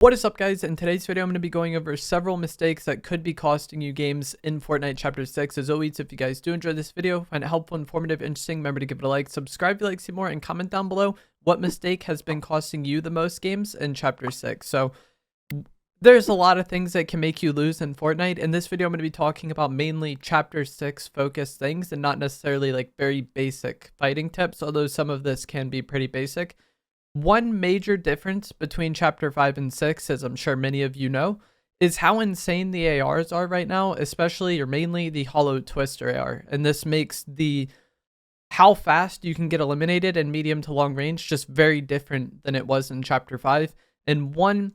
What is up, guys? In today's video, I'm going to be going over several mistakes that could be costing you games in Fortnite Chapter 6. As always, if you guys do enjoy this video, find it helpful, informative, interesting, remember to give it a like, subscribe if you like to see more, and comment down below what mistake has been costing you the most games in Chapter 6. So, there's a lot of things that can make you lose in Fortnite. In this video, I'm going to be talking about mainly Chapter 6 focused things and not necessarily like very basic fighting tips, although some of this can be pretty basic. One major difference between Chapter 5 and 6, as I'm sure many of you know, is how insane the ARs are right now, especially or mainly the Hollow Twister AR. And this makes the how fast you can get eliminated in medium to long range just very different than it was in Chapter 5. And one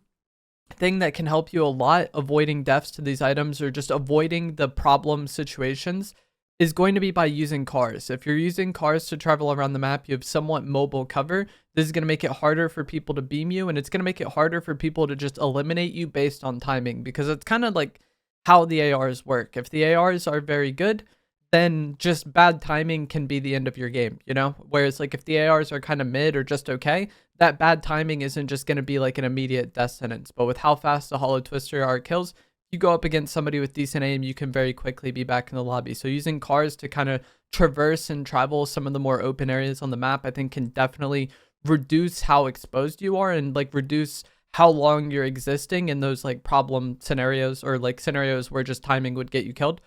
thing that can help you a lot avoiding deaths to these items or just avoiding the problem situations is going to be by using cars. If you're using cars to travel around the map, you have somewhat mobile cover. This is going to make it harder for people to beam you, and it's going to make it harder for people to just eliminate you based on timing, because it's kind of like how the ARs work. If the ARs are very good, then just bad timing can be the end of your game, you know? Whereas like if the ARs are kind of mid or just okay, that bad timing isn't just going to be like an immediate death sentence. But with how fast the Hollow Twister AR kills, you go up against somebody with decent aim, you can very quickly be back in the lobby. So using cars to kind of traverse and travel some of the more open areas on the map, I think can definitely reduce how exposed you are and like reduce how long you're existing in those like problem scenarios or like scenarios where just timing would get you killed.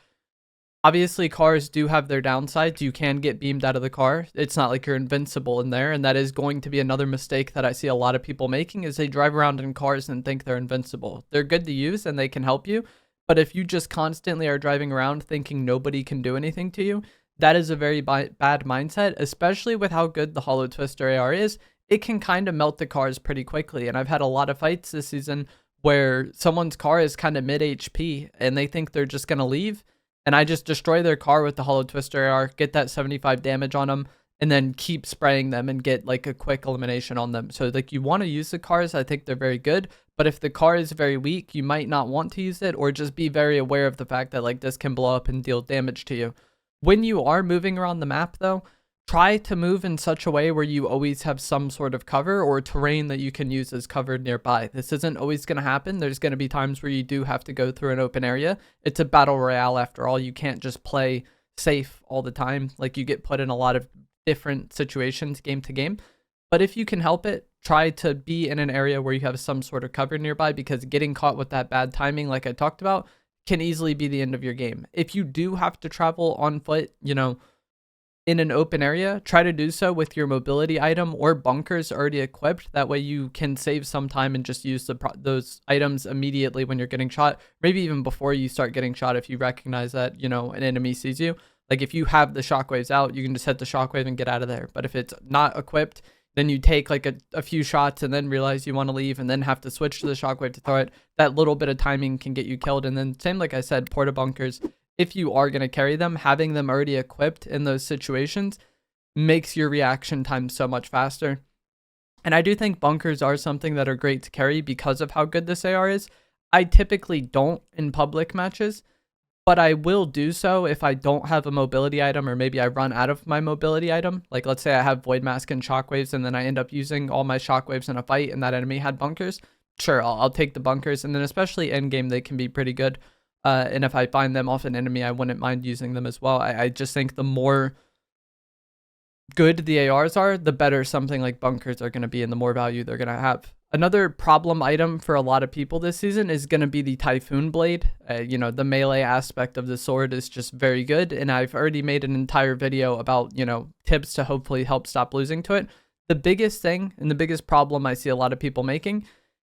Obviously, cars do have their downsides. You can get beamed out of the car. It's not like you're invincible in there. And that is going to be another mistake that I see a lot of people making, is they drive around in cars and think they're invincible. They're good to use and they can help you. But if you just constantly are driving around thinking nobody can do anything to you, that is a very bad mindset, especially with how good the Hollow Twister AR is. It can kind of melt the cars pretty quickly. And I've had a lot of fights this season where someone's car is kind of mid HP and they think they're just going to leave. And I just destroy their car with the Hollow Twister AR, get that 75 damage on them, and then keep spraying them and get like a quick elimination on them. So like you want to use the cars, I think they're very good. But if the car is very weak, you might not want to use it, or just be very aware of the fact that like this can blow up and deal damage to you. When you are moving around the map though, try to move in such a way where you always have some sort of cover or terrain that you can use as cover nearby. This isn't always going to happen. There's going to be times where you do have to go through an open area. It's a battle royale after all. You can't just play safe all the time. Like you get put in a lot of different situations game to game. But if you can help it, try to be in an area where you have some sort of cover nearby, because getting caught with that bad timing, like I talked about, can easily be the end of your game. If you do have to travel on foot, you know, in an open area, try to do so with your mobility item or bunkers already equipped. That way you can save some time and just use those items immediately when you're getting shot, maybe even before you start getting shot if you recognize that, you know, an enemy sees you. Like if you have the shockwaves out, you can just hit the shockwave and get out of there. But if it's not equipped, then you take like a few shots and then realize you want to leave and then have to switch to the shockwave to throw it. That little bit of timing can get you killed. And then same, like I said, porta bunkers, if you are going to carry them, having them already equipped in those situations makes your reaction time so much faster. And I do think bunkers are something that are great to carry because of how good this AR is. I typically don't in public matches, but I will do so if I don't have a mobility item, or maybe I run out of my mobility item. Like let's say I have Void Mask and Shockwaves and then I end up using all my Shockwaves in a fight and that enemy had bunkers. Sure, I'll take the bunkers, and then especially end game they can be pretty good. And if I find them off an enemy, I wouldn't mind using them as well. I just think the more good the ARs are, the better something like bunkers are going to be and the more value they're going to have. Another problem item for a lot of people this season is going to be the Typhoon Blade. You know, the melee aspect of the sword is just very good. And I've already made an entire video about, you know, tips to hopefully help stop losing to it. The biggest thing and the biggest problem I see a lot of people making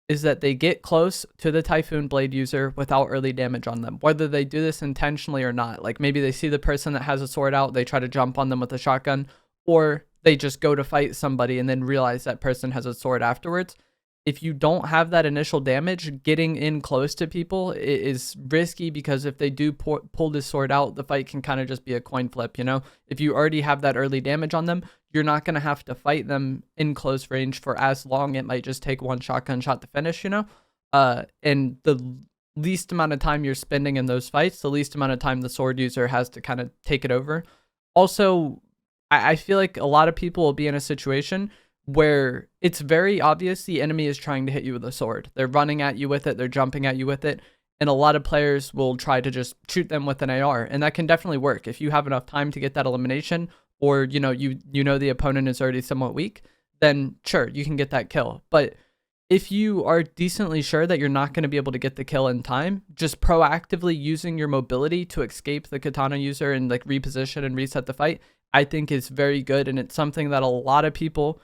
is that they get close to the Typhoon Blade user without early damage on them, whether they do this intentionally or not. Like maybe they see the person that has a sword out, they try to jump on them with a shotgun, or they just go to fight somebody and then realize that person has a sword afterwards. If you don't have that initial damage, getting in close to people is risky, because if they do pull this sword out, the fight can kind of just be a coin flip, you know? If you already have that early damage on them, you're not going to have to fight them in close range for as long. It might just take one shotgun shot to finish, you know? And the least amount of time you're spending in those fights, the least amount of time the sword user has to kind of take it over. Also, I feel like a lot of people will be in a situation where it's very obvious the enemy is trying to hit you with a sword. They're running at you with it, they're jumping at you with it, and a lot of players will try to just shoot them with an AR, and that can definitely work if you have enough time to get that elimination, or you know the opponent is already somewhat weak, then sure, you can get that kill. But if you are decently sure that you're not going to be able to get the kill in time, just proactively using your mobility to escape the katana user and like reposition and reset the fight, I think is very good, and it's something that a lot of people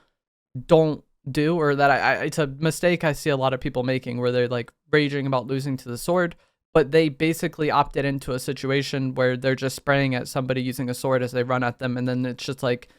don't do, or that it's a mistake I see a lot of people making, where they're like raging about losing to the sword, but they basically opted into a situation where they're just spraying at somebody using a sword as they run at them, and then it's just like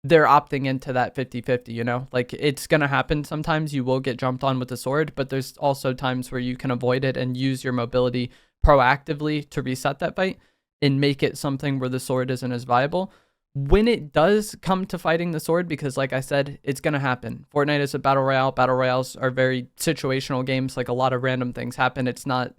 they're opting into that 50-50, you know? Like, it's gonna happen sometimes. You will get jumped on with the sword, but there's also times where you can avoid it and use your mobility proactively to reset that fight and make it something where the sword isn't as viable. When it does come to fighting the sword, because like I said, it's gonna happen. Fortnite is a battle royale. Battle royales are very situational games. Like, a lot of random things happen. It's not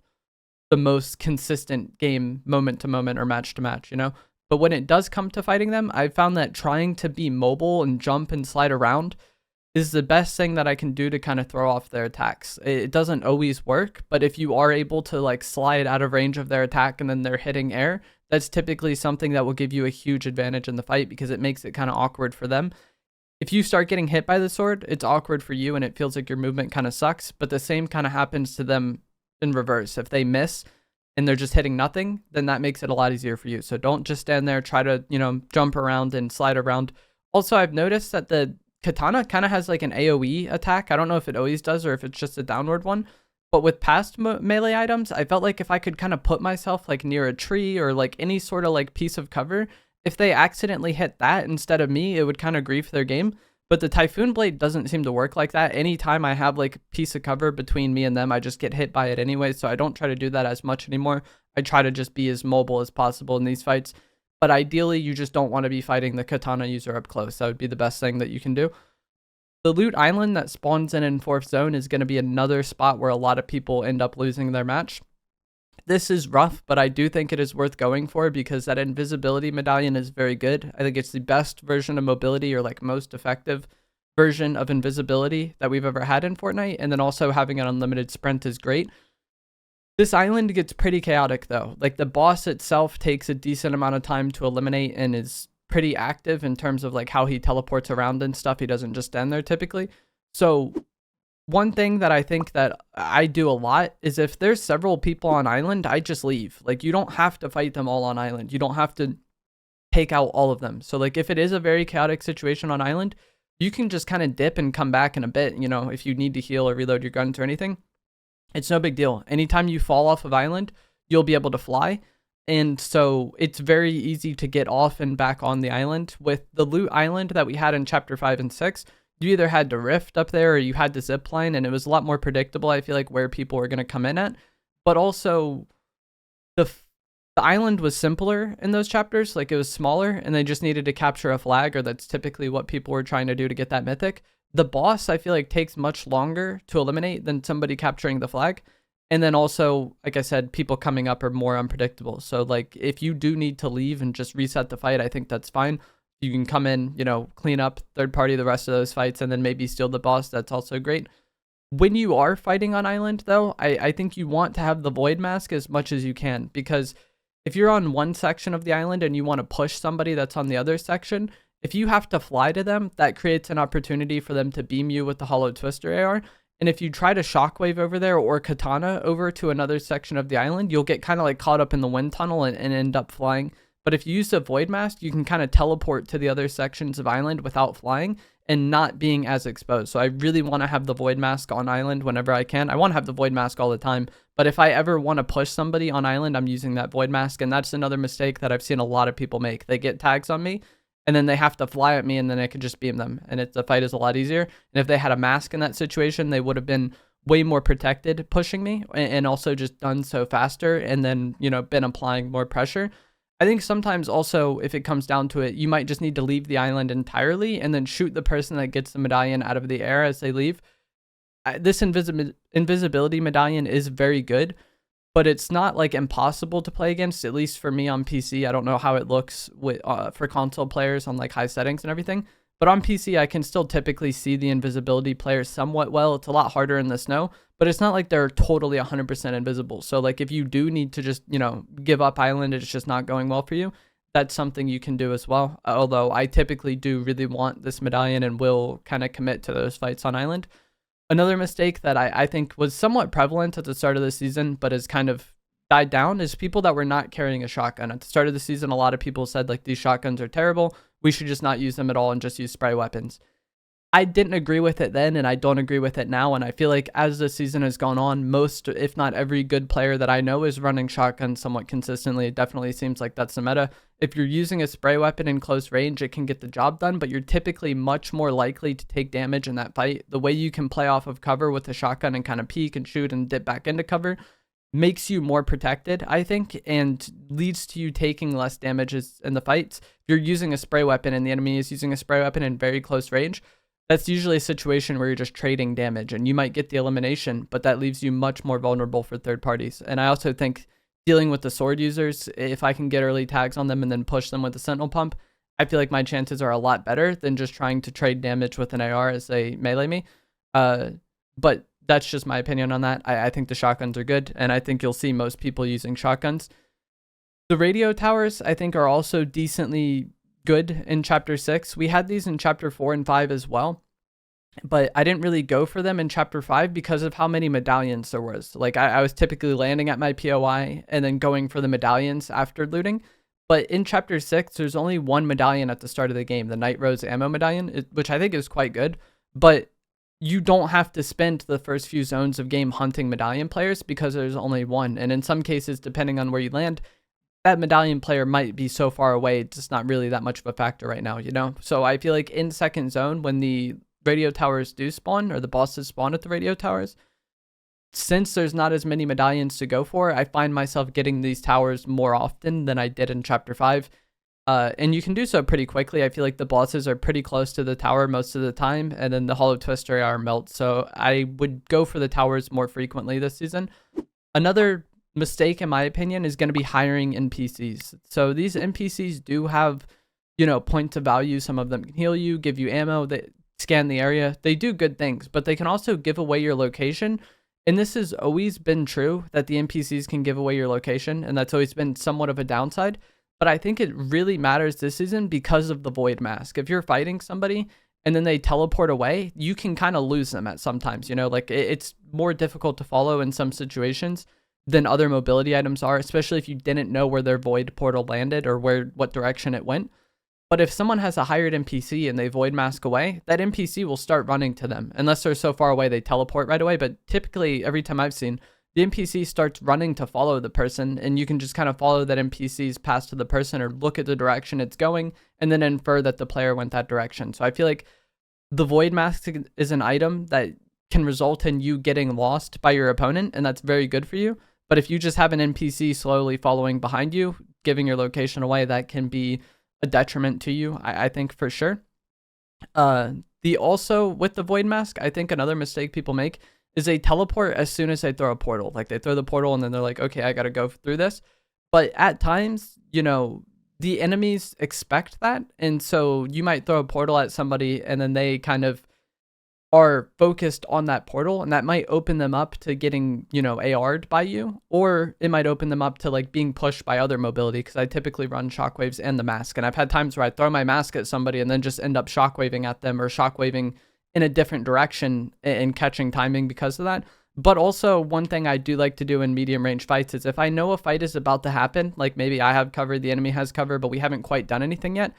the most consistent game moment to moment or match to match, you know? But when it does come to fighting them, I found that trying to be mobile and jump and slide around is the best thing that I can do to kind of throw off their attacks. It doesn't always work, but if you are able to like slide out of range of their attack and then they're hitting air, that's typically something that will give you a huge advantage in the fight, because it makes it kind of awkward for them. If you start getting hit by the sword, it's awkward for you and it feels like your movement kind of sucks, but the same kind of happens to them in reverse. If they miss and they're just hitting nothing, then that makes it a lot easier for you. So don't just stand there, try to, jump around and slide around. Also, I've noticed that the katana kind of has like an AoE attack. I don't know if it always does or if it's just a downward one. But with past melee items, I felt like if I could kind of put myself like near a tree or like any sort of like piece of cover, if they accidentally hit that instead of me, it would kind of grief their game. But the Typhoon Blade doesn't seem to work like that. Anytime I have like a piece of cover between me and them, I just get hit by it anyway. So I don't try to do that as much anymore. I try to just be as mobile as possible in these fights. But ideally, you just don't want to be fighting the katana user up close. That would be the best thing that you can do. The loot island that spawns in 4th zone is going to be another spot where a lot of people end up losing their match. This is rough, but I do think it is worth going for, because that invisibility medallion is very good. I think it's the best version of mobility, or like most effective version of invisibility that we've ever had in Fortnite. And then also having an unlimited sprint is great. This island gets pretty chaotic though. Like, the boss itself takes a decent amount of time to eliminate and is pretty active in terms of like how he teleports around and stuff. He doesn't just stand there typically. So one thing that I think that I do a lot is, if there's several people on island, I just leave. Like, you don't have to fight them all on island. You don't have to take out all of them. So like, if it is a very chaotic situation on island, you can just kind of dip and come back in a bit, if you need to heal or reload your guns or anything. It's no big deal. Anytime you fall off of island, you'll be able to fly. And so it's very easy to get off and back on the island. With the loot island that we had in chapter 5 and 6, you either had to rift up there or you had to zip line, and it was a lot more predictable, I feel like, where people were going to come in at. But also, the island was simpler in those chapters. Like, it was smaller and they just needed to capture a flag, or that's typically what people were trying to do to get that mythic. The boss, I feel like, takes much longer to eliminate than somebody capturing the flag. And then also, like I said, people coming up are more unpredictable. So like, if you do need to leave and just reset the fight, I think that's fine. You can come in, clean up, third party the rest of those fights, and then maybe steal the boss. That's also great. When you are fighting on island though, I think you want to have the void mask as much as you can, because if you're on one section of the island and you want to push somebody that's on the other section, if you have to fly to them, that creates an opportunity for them to beam you with the hollow twister AR. And if you try to shockwave over there or katana over to another section of the island, you'll get kind of like caught up in the wind tunnel and end up flying. But if you use the void mask, you can kind of teleport to the other sections of island without flying and not being as exposed. So I really want to have the void mask on island whenever I can. I want to have the void mask all the time, but if I ever want to push somebody on island, I'm using that void mask. And that's another mistake that I've seen a lot of people make. They get tags on me, and then they have to fly at me, and then I could just beam them, and the fight is a lot easier. And if they had a mask in that situation, they would have been way more protected pushing me, and also just done so faster, and then, been applying more pressure. I think sometimes also, if it comes down to it, you might just need to leave the island entirely and then shoot the person that gets the medallion out of the air as they leave. This invisibility medallion is very good, but it's not like impossible to play against, at least for me on PC. I don't know how it looks with for console players on like high settings and everything, But on PC, I can still typically see the invisibility players somewhat well. It's a lot harder in the snow, but it's not like they're totally 100% invisible. So like if you do need to just, give up island, it's just not going well for you, that's something you can do as well. Although I typically do really want this medallion and will kind of commit to those fights on island. Another mistake that I think was somewhat prevalent at the start of the season, but has kind of died down, is people that were not carrying a shotgun. At the start of the season, a lot of people said like these shotguns are terrible. We should just not use them at all and just use spray weapons. I didn't agree with it then, and I don't agree with it now. And I feel like as the season has gone on, most, if not every good player that I know is running shotgun somewhat consistently. It definitely seems like that's the meta. If you're using a spray weapon in close range, it can get the job done, but you're typically much more likely to take damage in that fight. The way you can play off of cover with a shotgun and kind of peek and shoot and dip back into cover makes you more protected, I think, and leads to you taking less damages in the fights. If you're using a spray weapon and the enemy is using a spray weapon in very close range, that's usually a situation where you're just trading damage and you might get the elimination, but that leaves you much more vulnerable for third parties. And I also think dealing with the sword users, if I can get early tags on them and then push them with the sentinel pump, I feel like my chances are a lot better than just trying to trade damage with an AR as they melee me. But that's just my opinion on that. I think the shotguns are good, and I think you'll see most people using shotguns. The radio towers, I think, are also decently good in Chapter 6. We had these in Chapter 4 and 5 as well, but I didn't really go for them in Chapter 5 because of how many medallions there was. Like, I was typically landing at my POI and then going for the medallions after looting. But in Chapter 6, there's only one medallion at the start of the game, the Night Rose Ammo Medallion, which I think is quite good. But you don't have to spend the first few zones of game hunting medallion players because there's only one. And in some cases, depending on where you land, that medallion player might be so far away, it's just not really that much of a factor right now, So I feel like in second zone, when the radio towers do spawn, or the bosses spawn at the radio towers, since there's not as many medallions to go for, I find myself getting these towers more often than I did in Chapter 5. And you can do so pretty quickly. I feel like the bosses are pretty close to the tower most of the time, and then the Hollow Twister are melt. So I would go for the towers more frequently this season. Another mistake, in my opinion, is going to be hiring NPCs. So these NPCs do have, points of value. Some of them can heal you, give you ammo, they scan the area. They do good things, but they can also give away your location. And this has always been true, that the NPCs can give away your location, and that's always been somewhat of a downside. But I think it really matters this season because of the Void Mask. If you're fighting somebody and then they teleport away, you can kind of lose them at sometimes, like it's more difficult to follow in some situations than other mobility items are, especially if you didn't know where their void portal landed or what direction it went. But if someone has a hired NPC and they Void Mask away, that NPC will start running to them. Unless they're so far away, they teleport right away. But typically, every time I've seen, the NPC starts running to follow the person, and you can just kind of follow that NPC's path to the person or look at the direction it's going and then infer that the player went that direction. So I feel like the Void Mask is an item that can result in you getting lost by your opponent, and that's very good for you. But if you just have an NPC slowly following behind you, giving your location away, that can be a detriment to you, I think, for sure. Also, with the Void Mask, I think another mistake people make is they teleport as soon as they throw a portal. Like, they throw the portal and then they're like, okay, I gotta go through this. But at times, the enemies expect that, and so you might throw a portal at somebody and then they kind of are focused on that portal, and that might open them up to getting, AR'd by you, or it might open them up to like being pushed by other mobility, because I typically run shockwaves and the mask, and I've had times where I throw my mask at somebody and then just end up shockwaving at them or shockwaving in a different direction and catching timing because of that. But also, one thing I do like to do in medium range fights is if I know a fight is about to happen, like maybe I have cover, the enemy has cover, but we haven't quite done anything yet,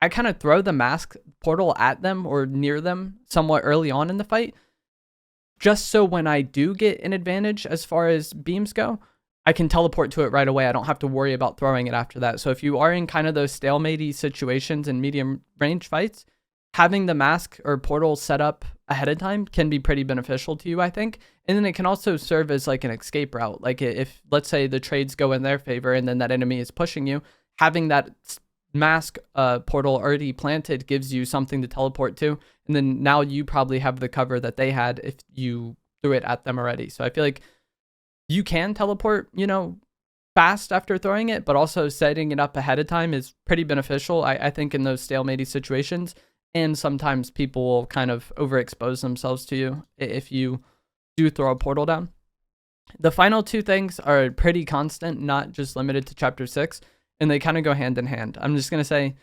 I kind of throw the mask portal at them or near them somewhat early on in the fight, just so when I do get an advantage as far as beams go, I can teleport to it right away. I don't have to worry about throwing it after that. So if you are in kind of those stalemate situations in medium range fights, having the mask or portal set up ahead of time can be pretty beneficial to you, I think. And then it can also serve as like an escape route. Like if, let's say, the trades go in their favor and then that enemy is pushing you, having that mask portal already planted gives you something to teleport to, and then now you probably have the cover that they had if you threw it at them already. So I feel like you can teleport, fast after throwing it, but also setting it up ahead of time is pretty beneficial, I think, in those stalemate situations. and sometimes people will kind of overexpose themselves to you if you do throw a portal down. The final two things are pretty constant, not just limited to chapter 6, and they kind of go hand in hand. I'm just going to say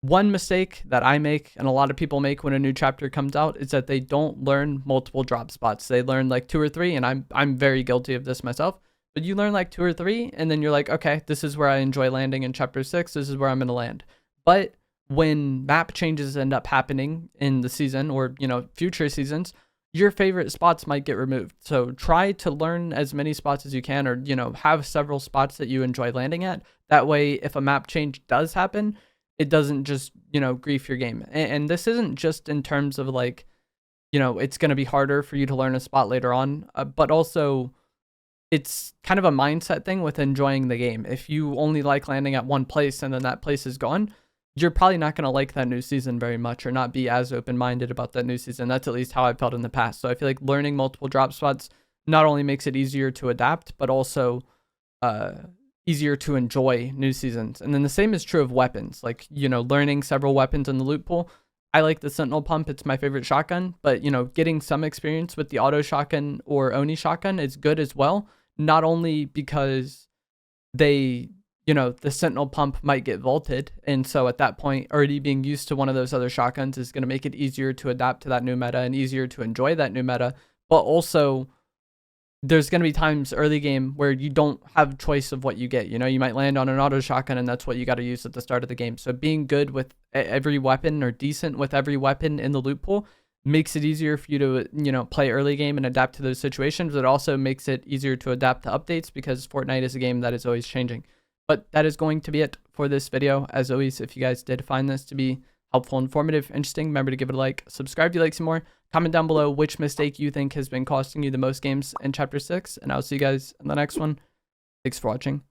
one mistake that I make and a lot of people make when a new chapter comes out is that they don't learn multiple drop spots. They learn like 2 or 3, and I'm very guilty of this myself. But you learn like 2 or 3, and then you're like, okay, this is where I enjoy landing in chapter 6. This is where I'm going to land. But when map changes end up happening in the season or, future seasons, your favorite spots might get removed. So try to learn as many spots as you can, or, have several spots that you enjoy landing at. That way, if a map change does happen, it doesn't just, grief your game. And this isn't just in terms of like, it's going to be harder for you to learn a spot later on, but also it's kind of a mindset thing with enjoying the game. If you only like landing at one place and then that place is gone, you're probably not going to like that new season very much or not be as open-minded about that new season. That's at least how I've felt in the past. So I feel like learning multiple drop spots not only makes it easier to adapt, but also easier to enjoy new seasons. And then the same is true of weapons. Like, learning several weapons in the loot pool. I like the Sentinel Pump. It's my favorite shotgun. But, getting some experience with the auto shotgun or Oni shotgun is good as well. Not only because they, the Sentinel Pump might get vaulted. And so at that point, already being used to one of those other shotguns is going to make it easier to adapt to that new meta and easier to enjoy that new meta. But also, there's going to be times early game where you don't have choice of what you get. You might land on an auto shotgun and that's what you got to use at the start of the game. So being good with every weapon or decent with every weapon in the loot pool makes it easier for you to, play early game and adapt to those situations. It also makes it easier to adapt to updates because Fortnite is a game that is always changing. But that is going to be it for this video. As always, if you guys did find this to be helpful, informative, interesting, remember to give it a like, subscribe if you like some more. Comment down below which mistake you think has been costing you the most games in Chapter 6, and I'll see you guys in the next one. Thanks for watching.